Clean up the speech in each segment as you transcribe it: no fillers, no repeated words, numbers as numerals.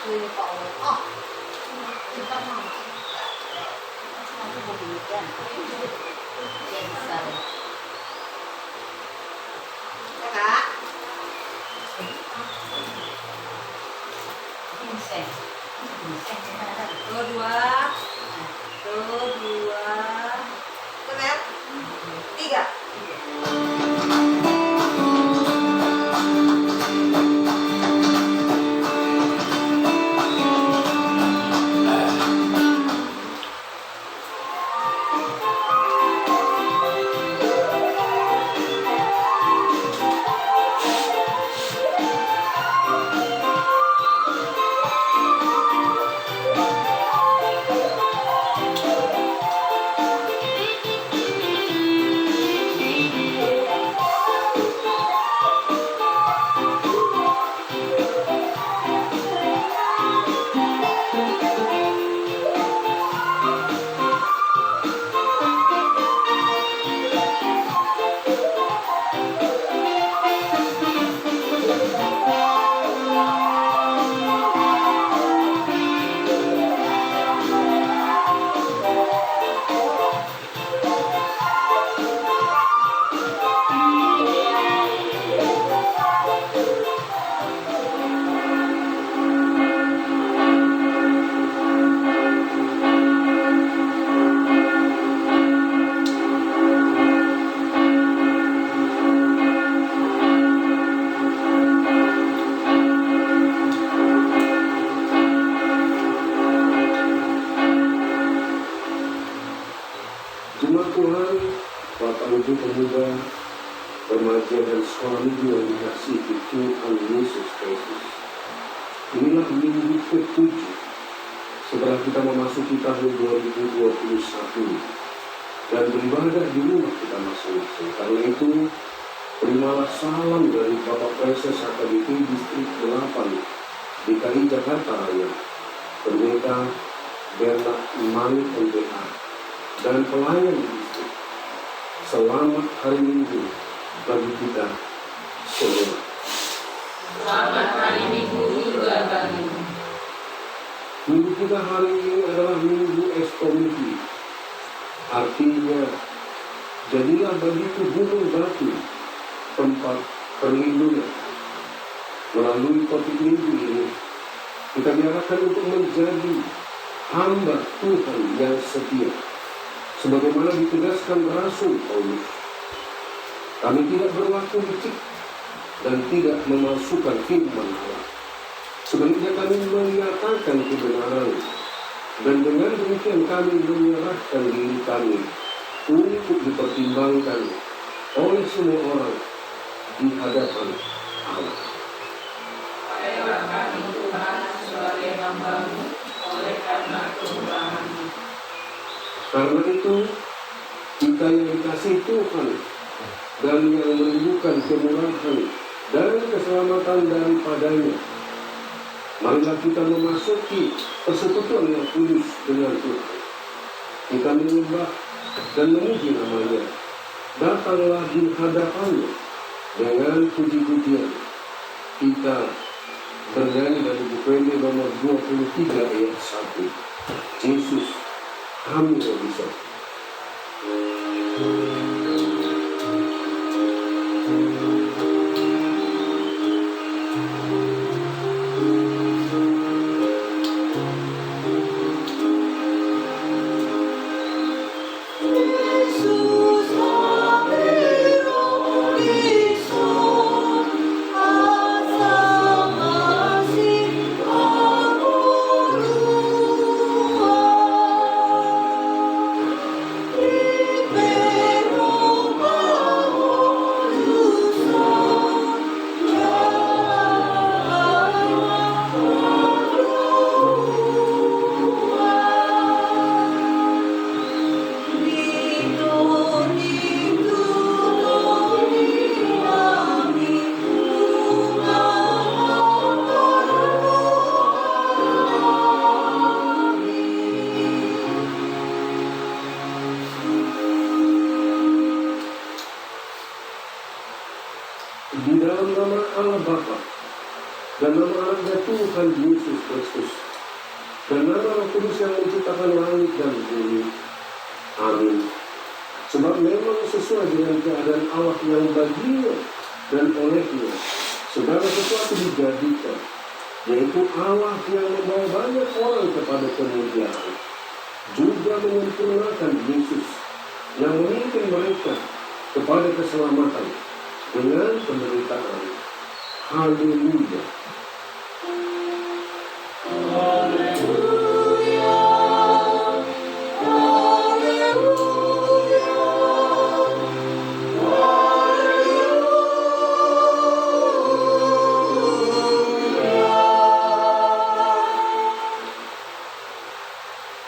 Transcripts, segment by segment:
왜 봐? 잠깐만. aku mau demikian. Yang besar. Kakak. Ginseng. Ginseng mana? Dua. Kemer. Tiga. Tuhan, Bapak Ibu pemuda, remaja dan sekolah minggu yang dikasihi Tuhan Yesus Kristus. Inilah minggu ke-7 setelah kita memasuki tahun 2021 dan beribadah di rumah kita masing-masing. Karena itu, terimalah salam dari Bapak Preses HKBP Distrik 8 DKI Jakarta Raya, Pendeta Bernard Malik MPA, dan pelayan di distrik. Selamat hari Minggu bagi kita semua. Selamat hari Minggu juga bagimu. Minggu kita hari ini adalah Minggu Ekskomisi. Artinya, jadilah bagiku gunung batu, tempat perlindungan. Melalui topik minggu ini, kita diarahkan untuk menjadi hamba Tuhan yang setia. Sebagaimana ditegaskan Rasul Paulus, kami tidak berlaku licik dan tidak memalsukan firman Allah. Sebaliknya kami menyatakan kebenaran, dan dengan demikian kami menyerahkan diri kami untuk dipertimbangkan oleh semua orang di hadapan Allah. Ayolah kami Tuhan sebagai hamba-Mu oleh karena kemurahan-Mu. Karena itu, kita yang dikasihi Tuhan dan yang merindukan kemurahan dan keselamatan daripadanya, marilah kita memasuki persekutuan yang kudus dengan Tuhan. Kita menyembah dan memuji namanya. Datanglah di hadapannya dengan puji-pujian. Kita bernyanyi dari buku Pendek nomor 23 ayat 1. Yesus, kami yang bisa. Tuhan Yesus Kristus dan nama Roh Kudus yang menciptakan langit dan bumi. Amin. Sebab memang sesuai dengan keadaan Allah yang baginya dan olehnya segala sesuatu dijadikan, yaitu Allah yang membawa banyak orang kepada kemuliaan, juga menyempurnakan Yesus yang memimpin mereka kepada keselamatan dengan penderitaan. Haleluya.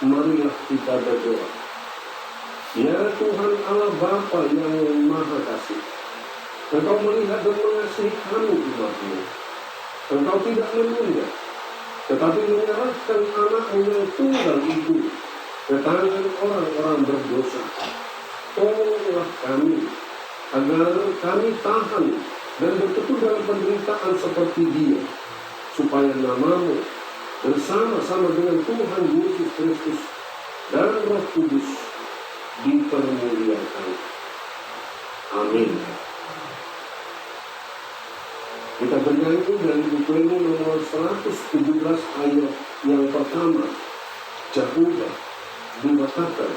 Marilah kita berdoa. Ya Tuhan Allah Bapa yang Maha Kasih, Engkau melihat dan mengasihi kami umat-Mu. Engkau tidak menunda, tetapi menyerahkan anak-Mu yang tunggal itu ke tangan orang-orang berdosa. Tolonglah kami, agar kami tahan dan bertekun dalam penderitaan seperti Dia, supaya nama-Mu bersama-sama dengan Tuhan Yesus Kristus dan Roh Kudus dipermuliakan. Amin. Kita bernyanyi dari buku nomor 117 ayat yang pertama. Jehovah dikatakan,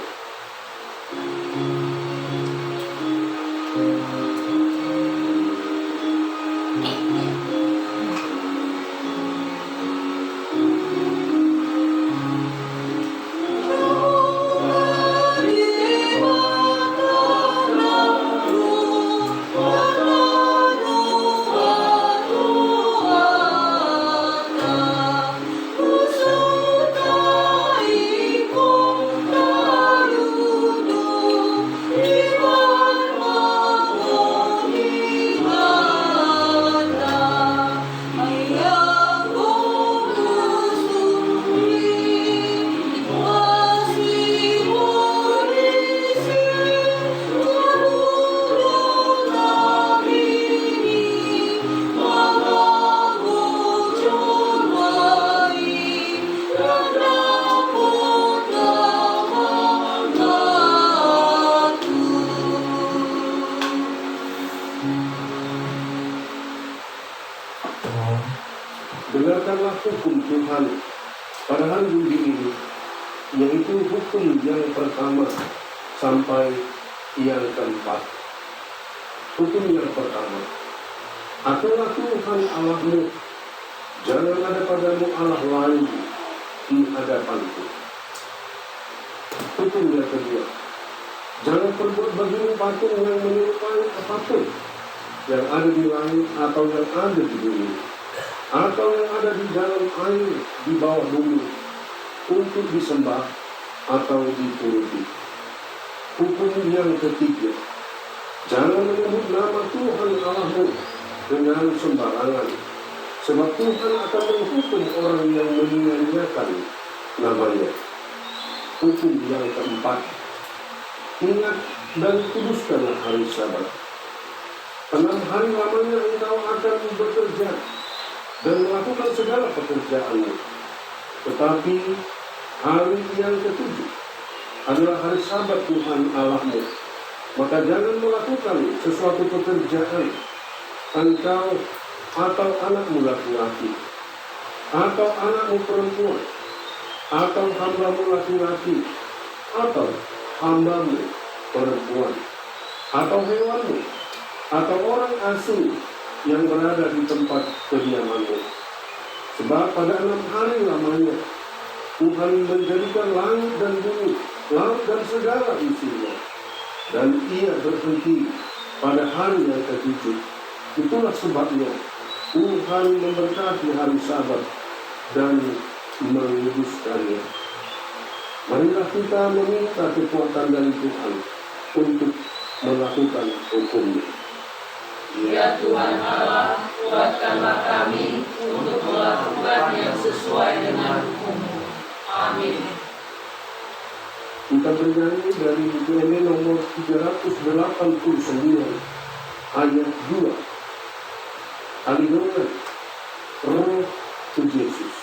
dengarkanlah hukum Tuhan pada hari ini, yaitu hukum yang pertama sampai yang keempat. Hukum yang pertama, akulah Tuhan Allahmu, jangan ada padamu Allah lain di hadapanku. Hukum yang kedua, jangan perbuat bagimu patung yang menyerupai apapun yang ada di langit atau yang ada di bumi, atau yang ada di dalam air di bawah bumi, untuk disembah atau dituruti. Hukum yang ketiga, jangan menyebut nama Tuhan Allahmu dengan sembarangan, sebab Tuhan akan menghukum orang yang menyia-nyiakan namanya. Hukum yang keempat, ingat dan kuduskanlah hari Sabat. 6 hari lamanya engkau akan bekerja dan melakukan segala pekerjaanmu. Tetapi hari yang ketujuh adalah hari Sabat Tuhan Allahmu. Maka jangan melakukan sesuatu pekerjaan, engkau atau anakmu laki-laki, atau anakmu perempuan, atau hambamu laki-laki, atau hambamu perempuan, atau hewanmu, atau orang asing yang berada di tempat kediamanmu. Sebab pada 6 hari lamanya Tuhan menjadikan langit dan bumi, laut dan segala isinya, dan Ia berhenti pada hari yang ketujuh. Itulah sebabnya Tuhan memberkati hari Sabat dan menguduskannya. Marilah kita meminta kekuatan dari Tuhan untuk melakukan hukum-Nya. Ya Tuhan Allah, kuatkanlah kami untuk melakukan yang sesuai dengan hukum-Mu. Amin. Kita bernyanyi dari buku ini nomor 389 ayat 2. Haleluya, Roh Yesus.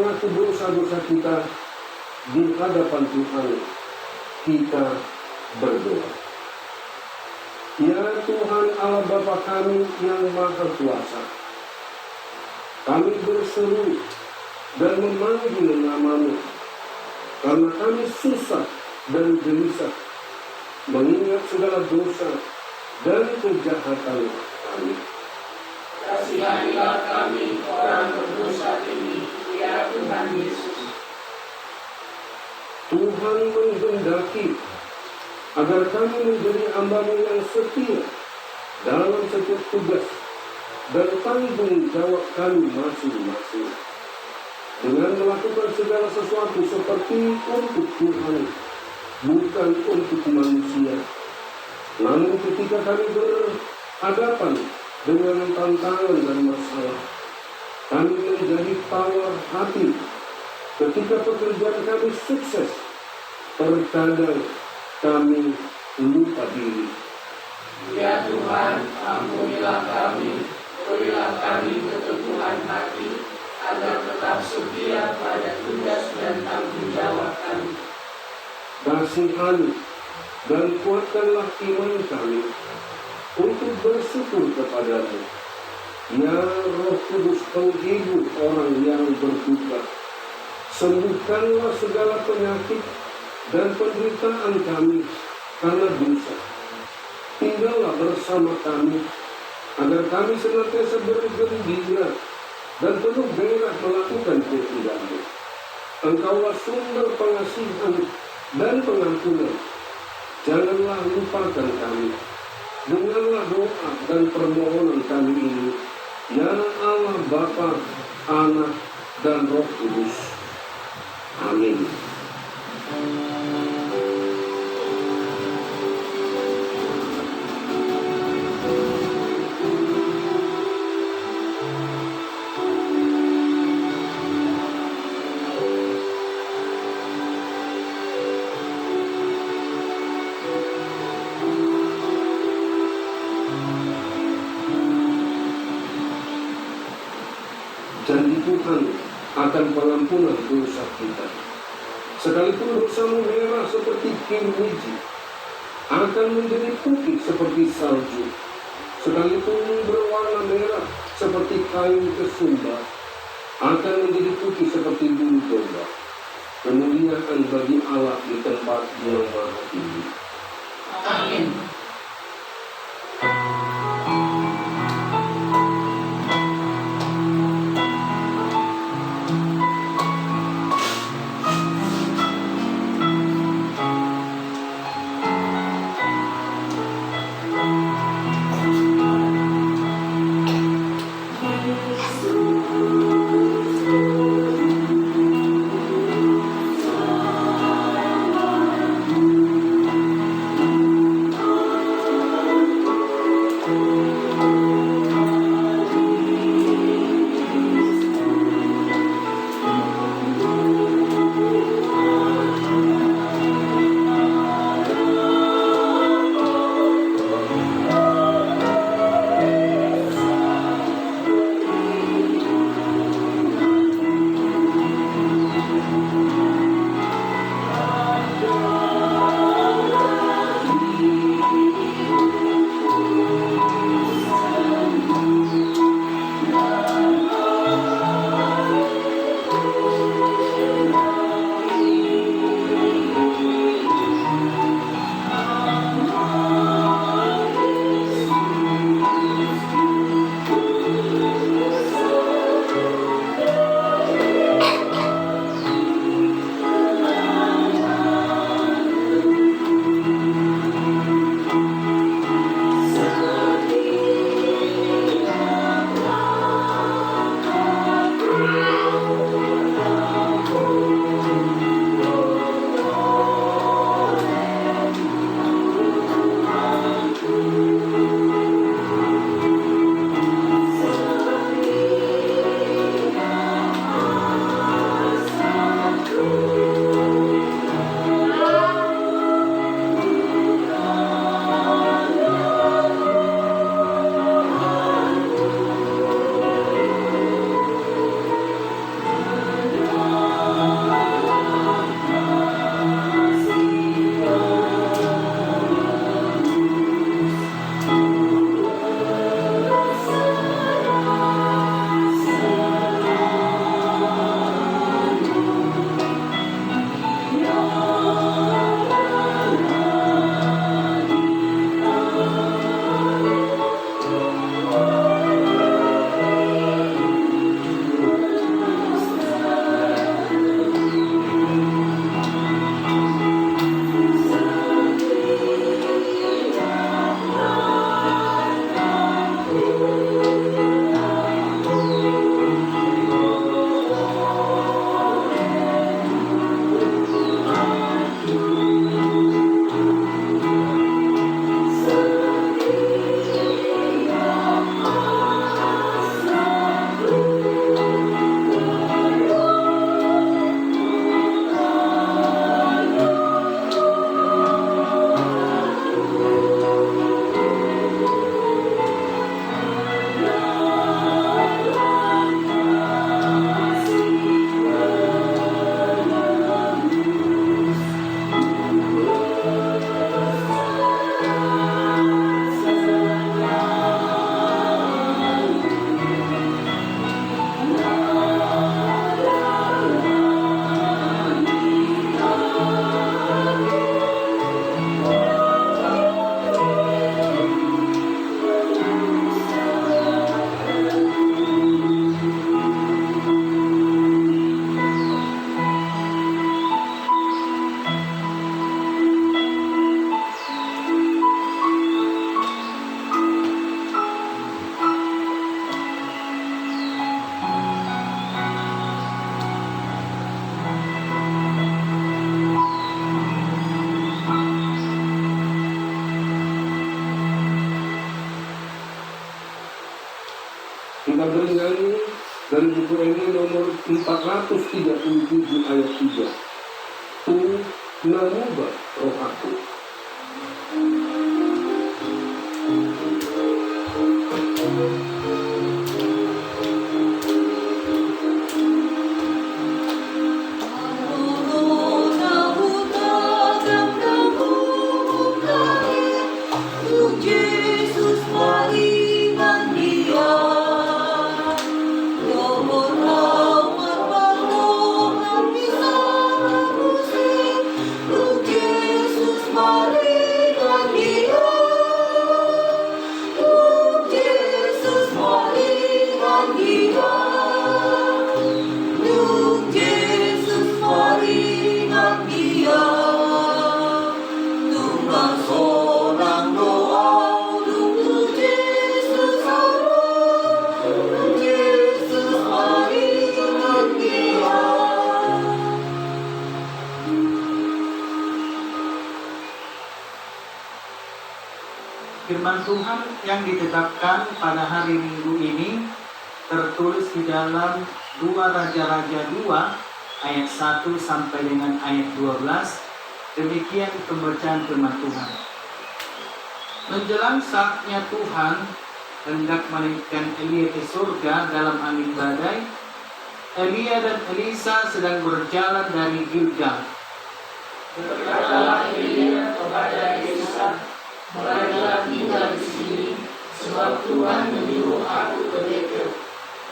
mengaku dosa-dosa kita di hadapan Tuhan, kita berdoa. Ya Tuhan Allah Bapa kami yang Maha Kuasa, kami berseru dan memanggil nama-Mu, karena kami susah dan gelisah mengingat segala dosa dan kejahatan kami. Kasihanilah kami orang berdosa ini, ya Tuhan Yesus. Tuhan menghendaki agar kami menjadi hamba-Mu yang setia dalam setiap tugas dan tanggung jawab kami masing-masing, dengan melakukan segala sesuatu seperti untuk Tuhan, bukan untuk manusia. Namun ketika kami berhadapan dengan tantangan dan masalah, kami menjadi tawar hati. Ketika pekerjaan kami sukses, terkadang kami lupa diri. Ya Tuhan, ampunilah kami, berilah kami keteguhan hati, agar tetap setia pada tugas dan tanggung jawab kami. Kasihani dan kuatkanlah iman kami untuk bersyukur kepadamu. Ya Roh Kudus, penghibur orang yang berduka, sembuhkanlah segala penyakit dan penderitaan kami karena dosa. Tinggallah bersama kami, agar kami senantiasa bergembira dan penuh gairah melakukan kehendak-Mu. Engkaulah sumber pengasihan dan pengampunan. Janganlah lupakan kami. Dengarlah doa dan permohonan kami ini, ya Allah Bapa, Anak, dan Roh Kudus. Amin. Janji Tuhan akan pengampunan dosa kita. Sekalipun dosamu merah seperti kirmiji, akan menjadi putih seperti salju. Sekalipun berwarna merah seperti kain kesumba, akan menjadi putih seperti bulu domba. Kemuliaan bagi Allah di tempat yang maha tinggi. Amin. Kita bernyanyi dari buku Emi nomor 437 ayat 3. Tu namuba roh aku. Firman Tuhan yang ditetapkan pada hari Minggu ini tertulis di dalam 2 Raja-Raja 2 ayat 1 sampai dengan ayat 12. Demikian pembacaan firman Tuhan. Menjelang saatnya Tuhan hendak menaikkan Elia ke surga dalam angin badai, Elia dan Elisa sedang berjalan dari Gilgal. Berkatalah Elia kepada Elisa, "Marilah tinggal di sini, sebab Tuhan menyuruh aku ke Betel."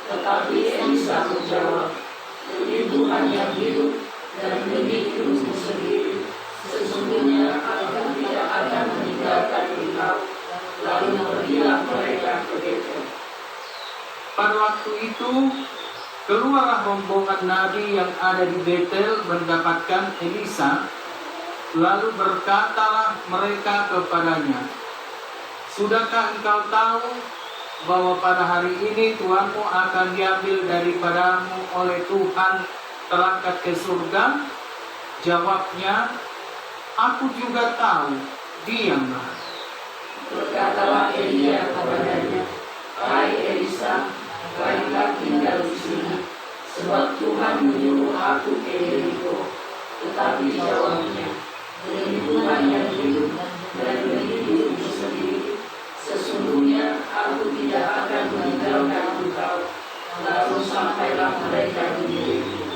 Tetapi Elisa menjawab, "Demi Tuhan yang hidup dan demi hidupmu sendiri, sesungguhnya aku tidak akan meninggalkan engkau." Lalu pergilah mereka ke Betel. Pada waktu itu, keluarlah rombongan nabi yang ada di Betel mendapatkan Elisa. Lalu berkatalah mereka kepadanya, "Sudahkah engkau tahu bahwa pada hari ini Tuhanmu akan diambil daripadamu oleh Tuhan terangkat ke surga?" Jawabnya, "Aku juga tahu, diamlah." Berkatalah Elia kepadanya, "Hai Elisa, baiklah tinggal di sini, sebab Tuhan menyuruh aku ke Yeriko." Tetapi jawabnya, "Demi Tuhan yang hidup dan demi hidupmu sendiri, sesungguhnya aku tidak akan meninggalkan engkau." Lalu sampailah mereka di Yeriko.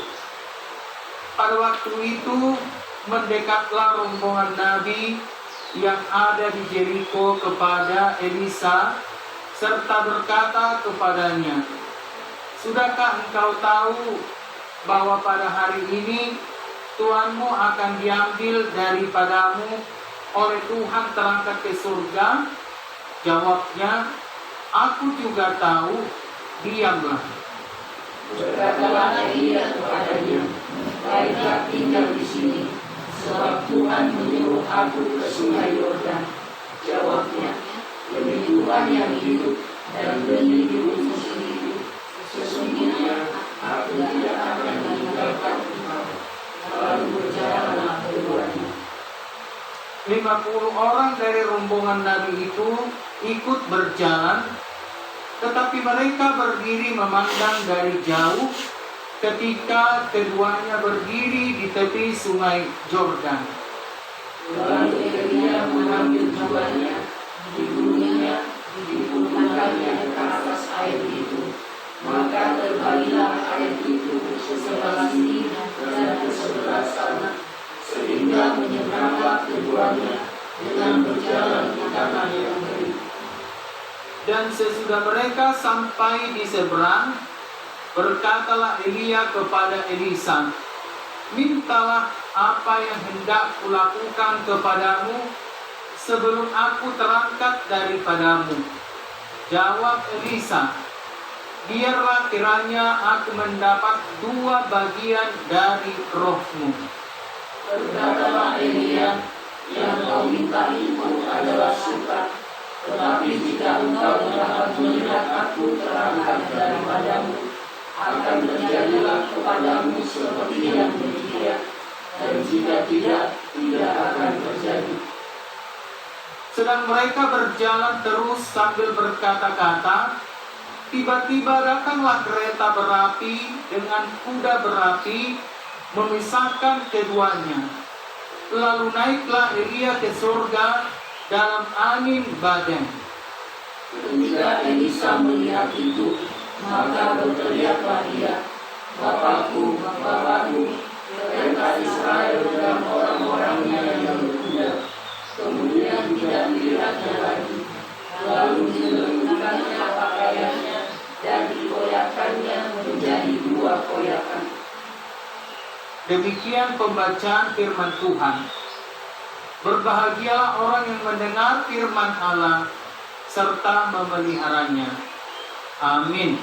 Pada waktu itu mendekatlah rombongan nabi yang ada di Jeriko kepada Elisa serta berkata kepadanya, "Sudahkah engkau tahu bahwa pada hari ini Tuhanmu akan diambil daripadamu oleh Tuhan terangkat ke surga?" Jawabnya, "Aku juga tahu, diamlah." Berkatalah Elia kepadanya, "Baiklah tinggal di sini, sebab Tuhan menyuruh aku ke sungai Yordan." Jawabnya, "Demi Tuhan yang hidup dan demi hidupmu sendiri, sesungguhnya aku tidak akan meninggalkan engkau." Lalu berjalanlah keduanya. 50 orang dari rombongan nabi itu ikut berjalan, tetapi mereka berdiri memandang dari jauh ketika keduanya berdiri di tepi sungai Yordan. Lalu Elia mengambil jubahnya, digulungnya, dipulangkannya ke atas air itu. Maka terbagilah air itu ke sebelah sini dan ke sebelah sana, sehingga menyeberanglah keduanya dengan berjalan di tanah yang kering. Dan sesudah mereka sampai di seberang, berkatalah Elia kepada Elisa, "Mintalah apa yang hendak kulakukan kepadamu sebelum aku terangkat daripadamu." Jawab Elisa, "Biarlah kiranya aku mendapat 2 bagian dari rohmu." Berkatalah Elia, "Yang kau minta itu adalah suka, tetapi jika engkau dapat melihat aku terangkat daripadamu, akan terjadilah kepadamu seperti yang demikian, dan jika tidak, tidak akan terjadi." Sedang mereka berjalan terus sambil berkata-kata, tiba-tiba datanglah kereta berapi dengan kuda berapi memisahkan keduanya. Lalu naiklah Elia ke surga dalam angin badai. Ketika Elisa melihat itu, maka berteriaklah dia, Bapakku, Bapakku, kereta Israel dan orang-orangnya yang berkuda. Kemudian tidak dilihatnya lagi. Lalu dilembutkannya pakaiannya dan dikoyakannya menjadi 2 koyakan. Demikian pembacaan firman Tuhan. Berbahagialah orang yang mendengar firman Allah serta memeliharanya. Amin.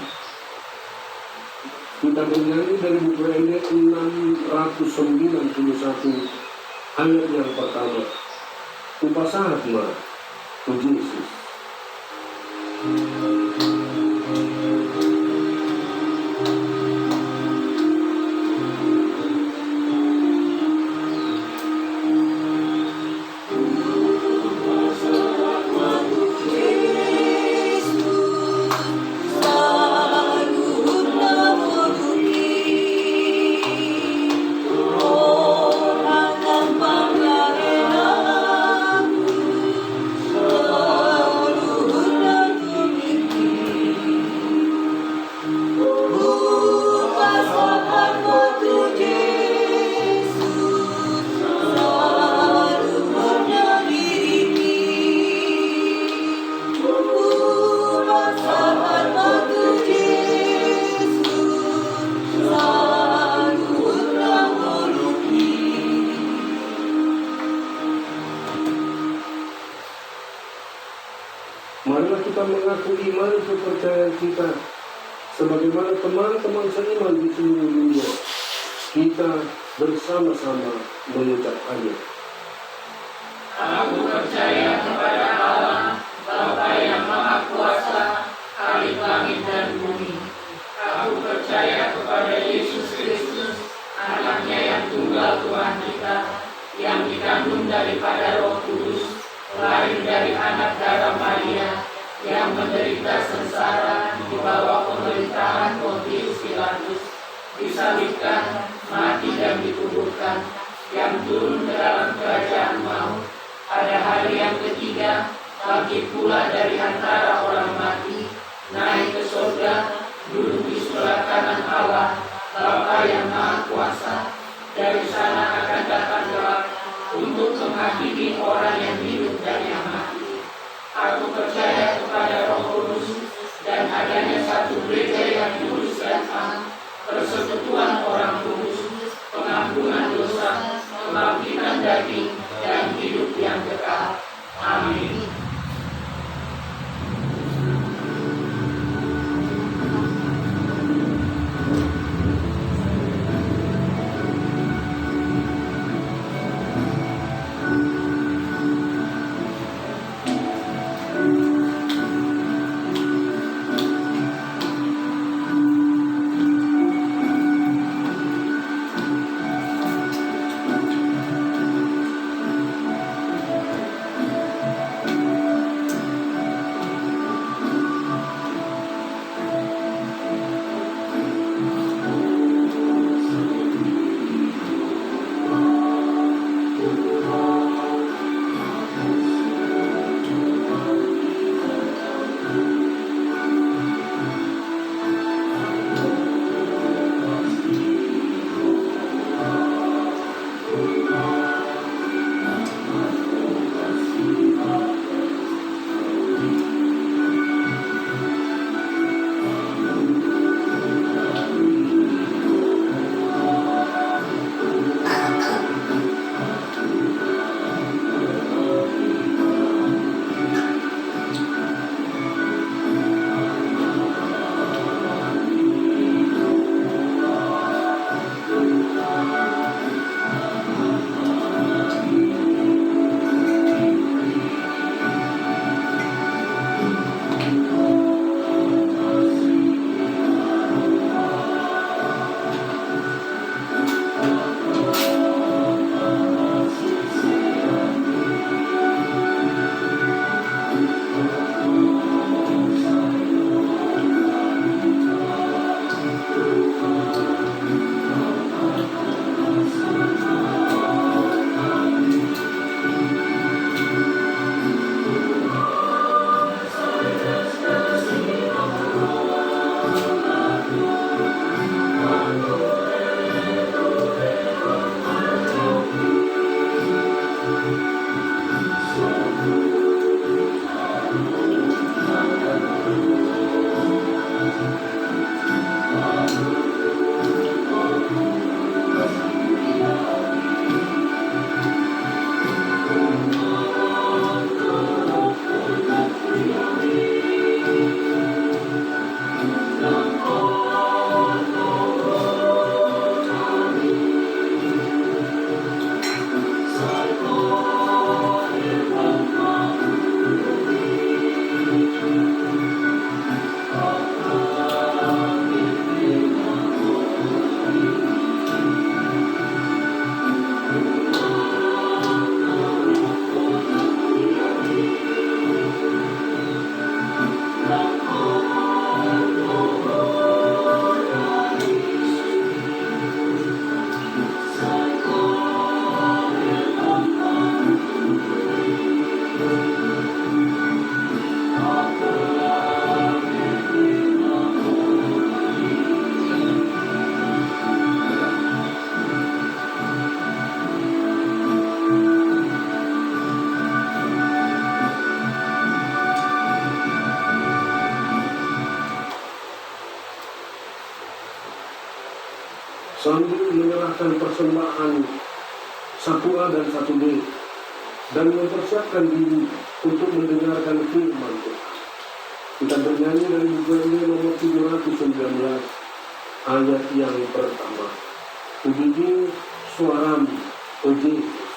Kita menyanyi dari buku Ende 691 ayat yang pertama. Upasatma to Jesus. Marilah kita mengaku iman kepercayaan kita sebagaimana teman-teman seiman di seluruh dunia. Kita bersama-sama mengucapkannya. Aku percaya kepada Allah, Bapa yang Maha Kuasa, Khalik langit dan bumi. Aku percaya kepada Yesus Kristus, Anaknya yang tunggal Tuhan kita, yang dikandung daripada Roh Kudus, lahir dari anak darah Maria, yang menderita sengsara di bawah pemerintahan Pontius Pilatus, disalibkan, mati dan dikuburkan, yang turun ke dalam kerajaan maut, pada hari yang ketiga bangkit pula dari antara orang mati, naik ke surga, duduk di sebelah kanan Allah, Bapa yang Maha Kuasa. Dari sana akan datang kelak untuk menghakimi orang yang hidup dan yang mati. Aku percaya kepada Roh Kudus dan adanya satu gereja yang kudus dan am, persekutuan orang kudus, pengampunan dosa, kebangkitan daging, dan hidup yang kekal. Amin. sambil menyerahkan persembahan 1A dan 1B dan mempersiapkan diri untuk mendengarkan firman Tuhan. Kita bernyanyi dari buku Yeremia nomor 719 ayat yang pertama. Puji suaramu, O Yesus.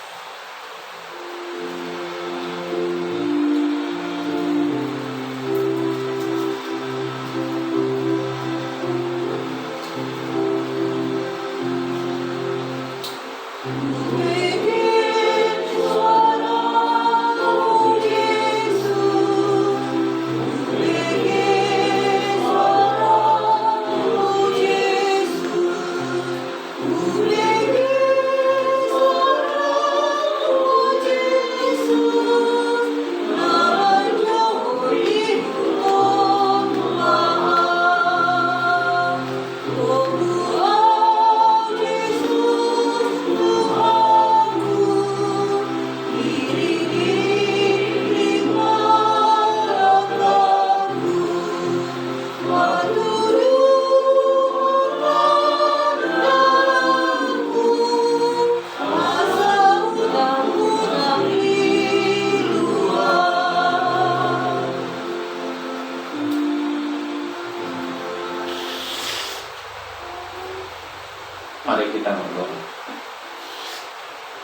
Mari kita berdoa.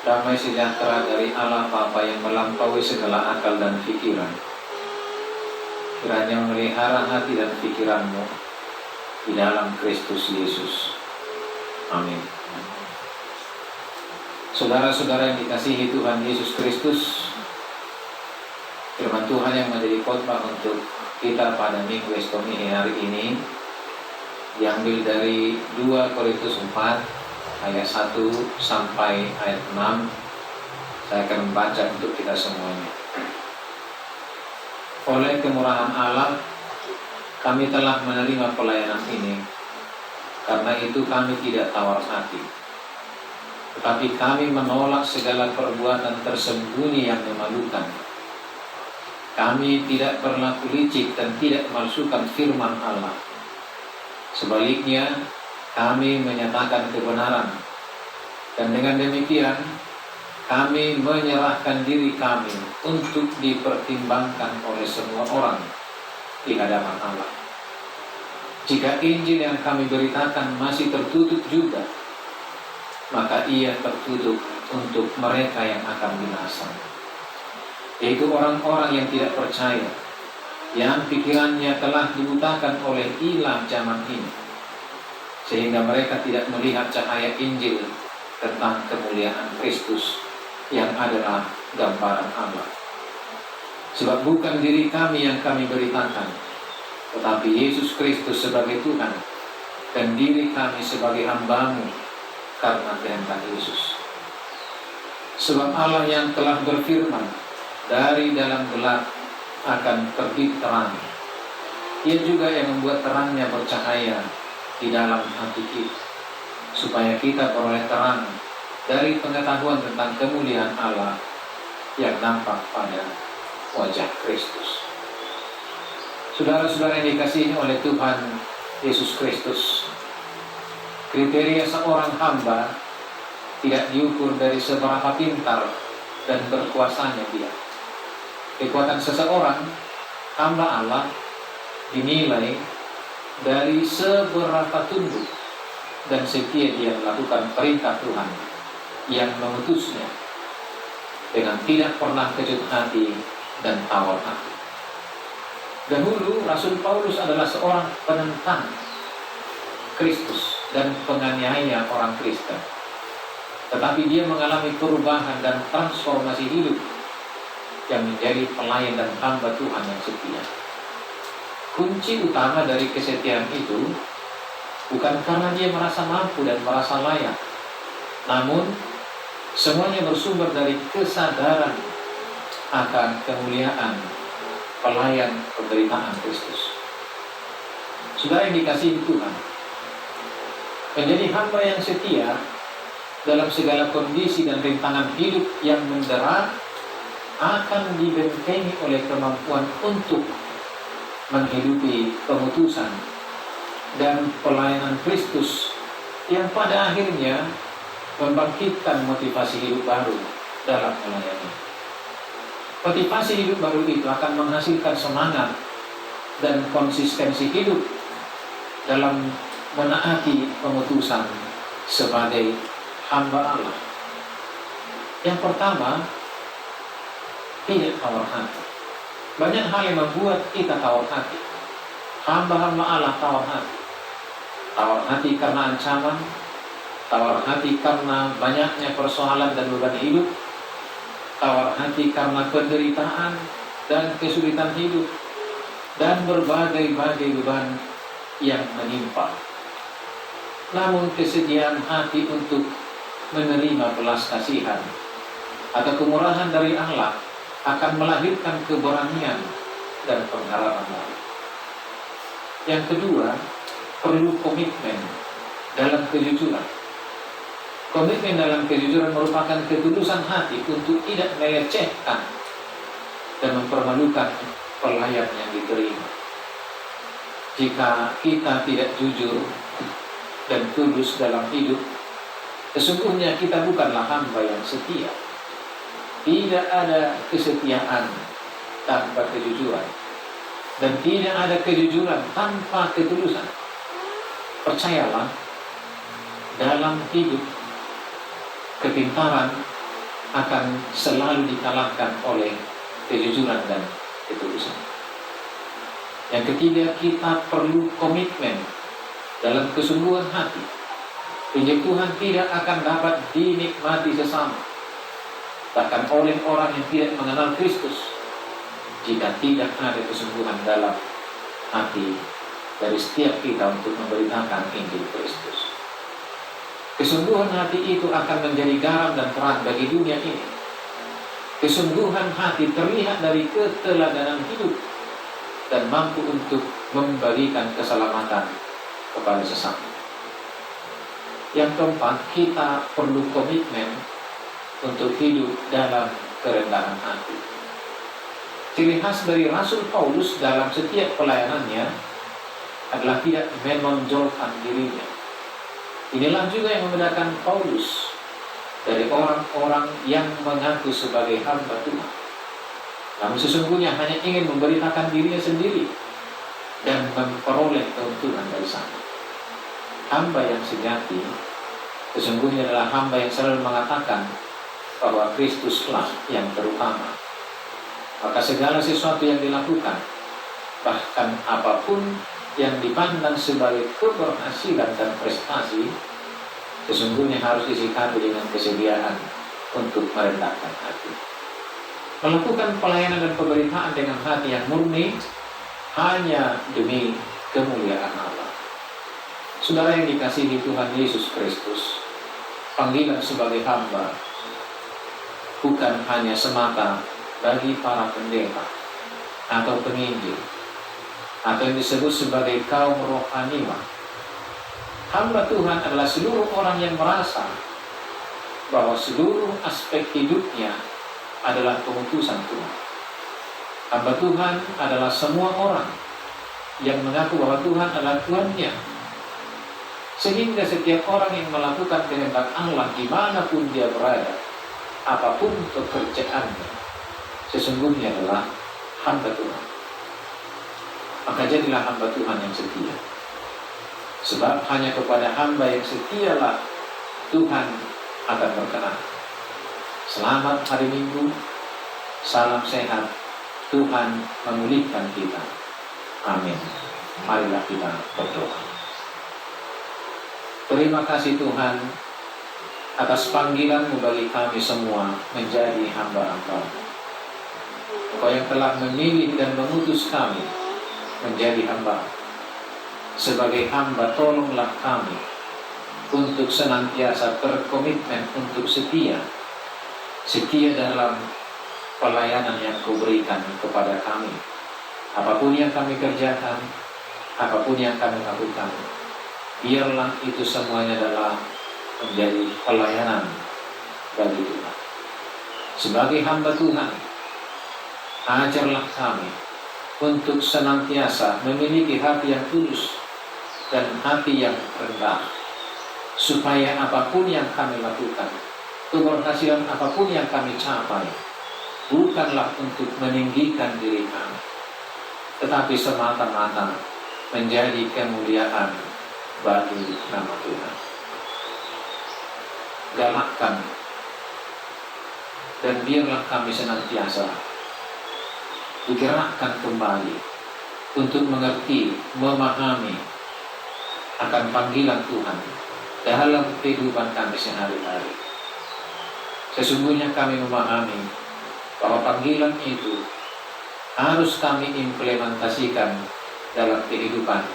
Damai sejahtera dari Allah Bapa yang melampaui segala akal dan pikiran, kiranya memelihara hati dan pikiranmu di dalam Kristus Yesus. Amin. Saudara-saudara yang dikasihi Tuhan Yesus Kristus, firman Tuhan yang menjadi khotbah untuk kita pada Minggu Estomi hari ini diambil dari 2 Korintus 4 ayat 1 sampai ayat 6. Saya akan membaca untuk kita semuanya. Oleh kemurahan Allah, kami telah menerima pelayanan ini. Karena itu kami tidak tawar hati. Tetapi kami menolak segala perbuatan tersembunyi yang memalukan. Kami tidak berlaku licik dan tidak memalsukan firman Allah. Sebaliknya, kami menyatakan kebenaran, dan dengan demikian kami menyerahkan diri kami untuk dipertimbangkan oleh semua orang di hadapan Allah. Jika Injil yang kami beritakan masih tertutup juga, maka ia tertutup untuk mereka yang akan binasa, yaitu orang-orang yang tidak percaya, yang pikirannya telah dibutakan oleh ilah zaman ini, sehingga mereka tidak melihat cahaya Injil tentang kemuliaan Kristus yang adalah gambaran Allah. Sebab bukan diri kami yang kami beritakan, tetapi Yesus Kristus sebagai Tuhan, dan diri kami sebagai hamba-Mu karena kehendak Yesus. Sebab Allah yang telah berfirman, dari dalam gelap akan terbit terang. Ia juga yang membuat terangnya bercahaya di dalam hati kita, supaya kita beroleh terang dari pengetahuan tentang kemuliaan Allah yang nampak pada wajah Kristus. Saudara-saudara yang dikasihi oleh Tuhan Yesus Kristus, kriteria seorang hamba tidak diukur dari seberapa pintar dan berkuasanya dia. Kekuatan seseorang hamba Allah dinilai dari seberapa tunduk dan setia dia melakukan perintah Tuhan yang mengutusnya dengan tidak pernah kecut hati dan tawar hati. Dahulu Rasul Paulus adalah seorang penentang Kristus dan penganiaya orang Kristen, tetapi dia mengalami perubahan dan transformasi hidup yang menjadi pelayan dan hamba Tuhan yang setia. Kunci utama dari kesetiaan itu bukan karena dia merasa mampu dan merasa layak, namun semuanya bersumber dari kesadaran akan kemuliaan pelayan pemberitaan Kristus. Saudara yang dikasihi Tuhan, menjadi hamba yang setia dalam segala kondisi dan rintangan hidup yang mendera akan dibentengi oleh kemampuan untuk menghidupi pengutusan dan pelayanan Kristus yang pada akhirnya membangkitkan motivasi hidup baru dalam melayani. Motivasi hidup baru itu akan menghasilkan semangat dan konsistensi hidup dalam menaati pemutusan sebagai hamba Allah. Yang pertama, tidak tawar hati. Banyak hal yang membuat kita tawar hati. Hamba-hamba Allah tawar hati. Tawar hati karena ancaman, tawar hati karena banyaknya persoalan dan beban hidup, tawar hati karena penderitaan dan kesulitan hidup, dan berbagai-bagai beban yang menimpa. Namun kesediaan hati untuk menerima belas kasihan atau kemurahan dari Allah akan melahirkan keberanian dan pengharapan baru. Yang kedua, perlu komitmen dalam kejujuran. Komitmen dalam kejujuran merupakan ketulusan hati untuk tidak melecehkan dan mempermalukan pelayan yang diterima. Jika kita tidak jujur dan tulus dalam hidup, sesungguhnya kita bukanlah hamba yang setia. Tidak ada kesetiaan tanpa kejujuran, dan tidak ada kejujuran tanpa ketulusan. Percayalah, dalam hidup kepintaran akan selalu dikalahkan oleh kejujuran dan ketulusan. Yang ketiga, kita perlu komitmen dalam kesungguhan hati. Injil Tuhan tidak akan dapat dinikmati sesama, bahkan oleh orang yang tidak mengenal Kristus, jika tidak ada kesungguhan dalam hati dari setiap kita untuk memberitakan Injil Kristus. Kesungguhan hati itu akan menjadi garam dan terang bagi dunia ini. Kesungguhan hati terlihat dari keteladanan hidup dan mampu untuk membagikan keselamatan kepada sesama. Yang keempat, kita perlu komitmen untuk hidup dalam kerendahan hati. Ciri khas dari Rasul Paulus dalam setiap pelayanannya adalah tidak menonjolkan dirinya. Inilah juga yang membedakan Paulus dari orang-orang yang mengaku sebagai hamba Tuhan, namun sesungguhnya hanya ingin memberitakan dirinya sendiri dan memperoleh keuntungan dari sana. Hamba yang sejati sesungguhnya adalah hamba yang selalu mengatakan bahwa Kristuslah yang terutama. Maka segala sesuatu yang dilakukan, bahkan apapun yang dipandang sebagai keberhasilan dan prestasi, sesungguhnya harus disikapi dengan kesediaan untuk merendahkan hati. Melakukan pelayanan dan pemberitaan dengan hati yang murni hanya demi kemuliaan Allah. Saudara yang dikasihi Tuhan Yesus Kristus, panggilan sebagai hamba bukan hanya semata bagi para pendeta atau penginjil atau yang disebut sebagai kaum rohaniwan. Hamba Tuhan adalah seluruh orang yang merasa bahwa seluruh aspek hidupnya adalah pengutusan Tuhan. Hamba Tuhan adalah semua orang yang mengaku bahwa Tuhan adalah Tuhannya, sehingga setiap orang yang melakukan kehendak Allah dimanapun dia berada, apapun pekerjaannya, sesungguhnya adalah hamba Tuhan. Maka jadilah hamba Tuhan yang setia, sebab hanya kepada hamba yang setialah Tuhan akan berkenan. Selamat hari Minggu, salam sehat, Tuhan memulihkan kita. Amin. Marilah kita berdoa. Terima kasih Tuhan atas panggilan-Mu bagi kami semua menjadi hamba-Hamba. Engkau yang telah memilih dan mengutus kami menjadi hamba. Sebagai hamba, tolonglah kami untuk senantiasa berkomitmen untuk setia dalam pelayanan yang Kau berikan kepada kami. Apapun yang kami kerjakan, apapun yang kami lakukan, biarlah itu semuanya adalah menjadi pelayanan bagi Tuhan. Sebagai hamba Tuhan, ajarlah kami untuk senantiasa memiliki hati yang tulus dan hati yang rendah, supaya apapun yang kami lakukan, keberhasilan apapun yang kami capai, bukanlah untuk meninggikan diri kami, tetapi semata-mata menjadi kemuliaan bagi nama Tuhan. Galakkan dan biarlah kami senantiasa digerakkan kembali untuk mengerti, memahami akan panggilan Tuhan dalam kehidupan kami sehari-hari. Sesungguhnya kami memahami bahwa panggilan itu harus kami implementasikan dalam kehidupan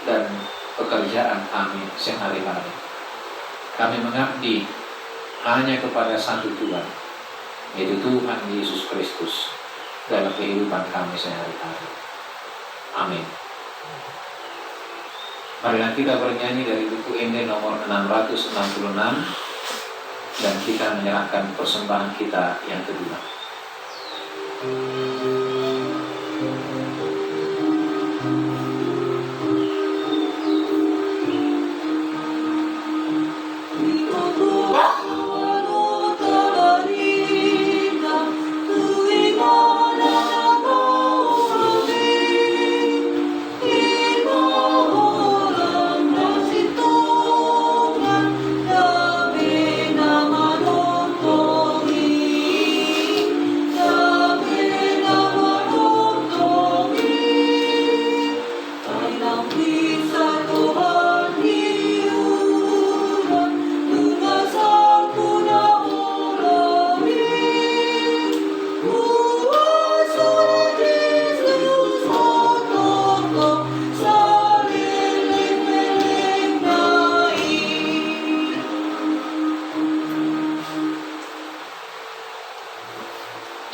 dan pekerjaan kami sehari-hari. Kami mengabdi hanya kepada satu Tuhan, yaitu Tuhan Yesus Kristus dalam kehidupan kami sehari-hari. Amin. Marilah kita bernyanyi dari buku Injil nomor 666 dan kita menyerahkan persembahan kita yang kedua.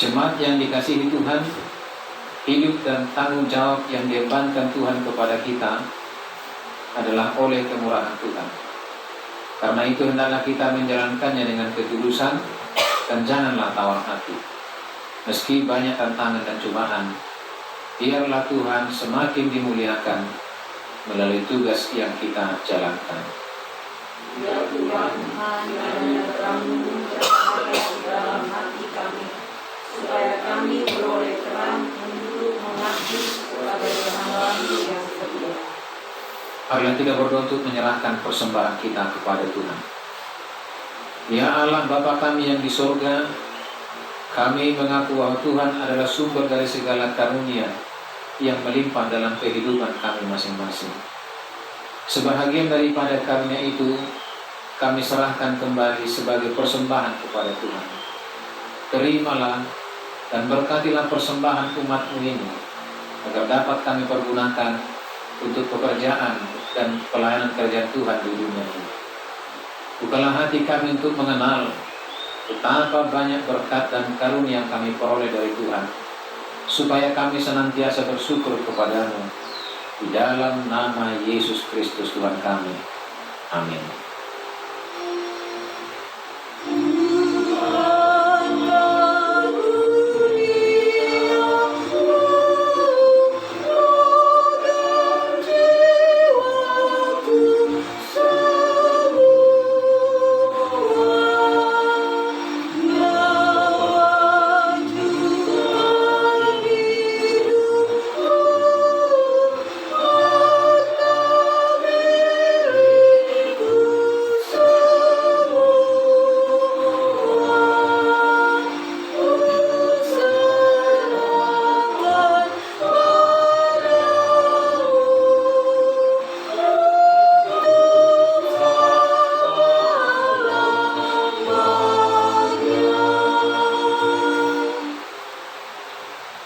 Jemaat yang dikasihi Tuhan, hidup dan tanggung jawab yang diembankan Tuhan kepada kita adalah oleh kemurahan Tuhan. Karena itu hendaklah kita menjalankannya dengan ketulusan dan janganlah tawar hati. Meski banyak tantangan dan cobaan, biarlah Tuhan semakin dimuliakan melalui tugas yang kita jalankan. Ya Tuhan, kiranya terang-Mu bercahaya di dalam hati kami, supaya kami beroleh terang untuk mengabdi sebagai hamba-Mu yang setia. Marilah kita berdoa untuk menyerahkan persembahan kita kepada Tuhan. Ya Allah Bapa kami yang di sorga, kami mengaku bahwa Tuhan adalah sumber dari segala karunia yang melimpah dalam kehidupan kami masing-masing. Sebahagian daripada karunia itu kami serahkan kembali sebagai persembahan kepada Tuhan. Terimalah dan berkatilah persembahan umat-Mu ini, agar dapat kami pergunakan untuk pekerjaan dan pelayanan kerja Tuhan di dunia ini. Bukalah hati kami untuk mengenal betapa banyak berkat dan karunia yang kami peroleh dari Tuhan, supaya kami senantiasa bersyukur kepadamu. Di dalam nama Yesus Kristus Tuhan kami. Amin.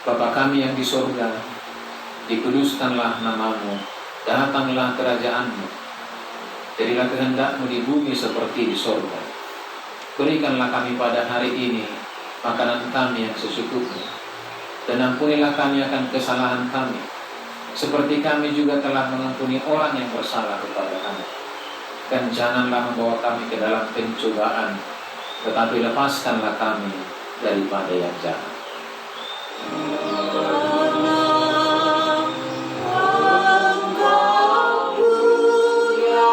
Bapa kami yang di sorga, dikuduskanlah nama-Mu, datanglah kerajaan-Mu, jadilah kehendak-Mu di bumi seperti di sorga. Berikanlah kami pada hari ini makanan kami yang secukupnya, dan ampunilah kami akan kesalahan kami, seperti kami juga telah mengampuni orang yang bersalah kepada kami. Dan janganlah membawa kami ke dalam pencobaan, tetapi lepaskanlah kami daripada yang jahat. Engkau punya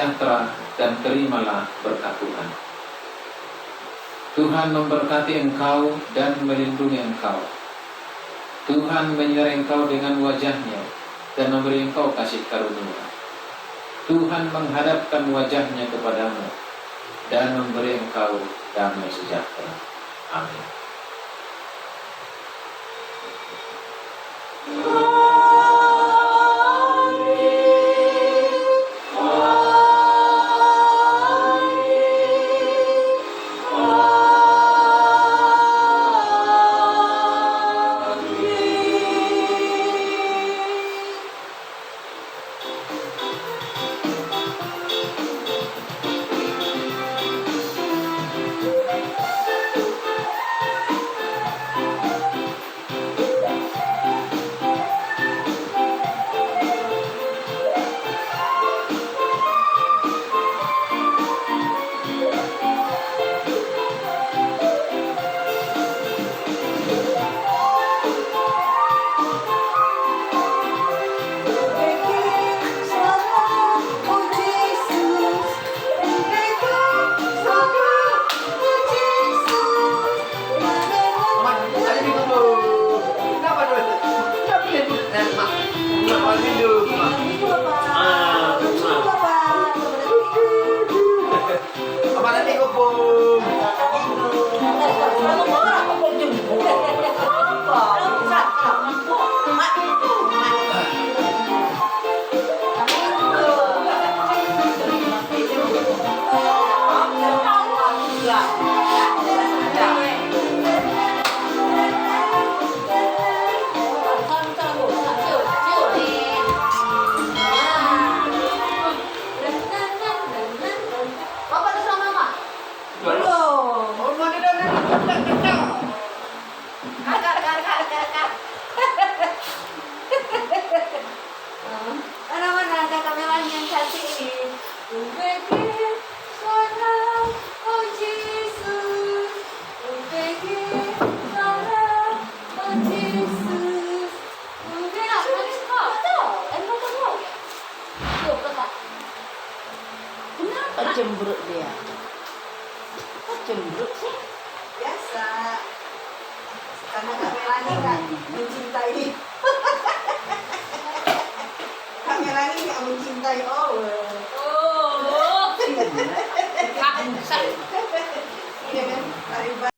sejahtera dan terimalah berkat Tuhan. Tuhan memberkati engkau dan melindungi engkau. Tuhan menyertai engkau dengan wajah-Nya dan memberi engkau kasih karunia. Tuhan menghadapkan wajah-Nya kepadamu dan memberi engkau damai sejahtera. Amin. Mana ada kamera yang cantik ini. Ubeke, salam, oh Jesus. Ubeke, salam, oh Jesus. Ubeke, tak tahu. Emang tak tahu ya? Tuh, kakak. Kenapa cemberut dia? Kok cemberut sih? Biasa. Karena kamera ini kan mencintai. Kamera ini nggak mencintai Allah. Oh. Iya kan?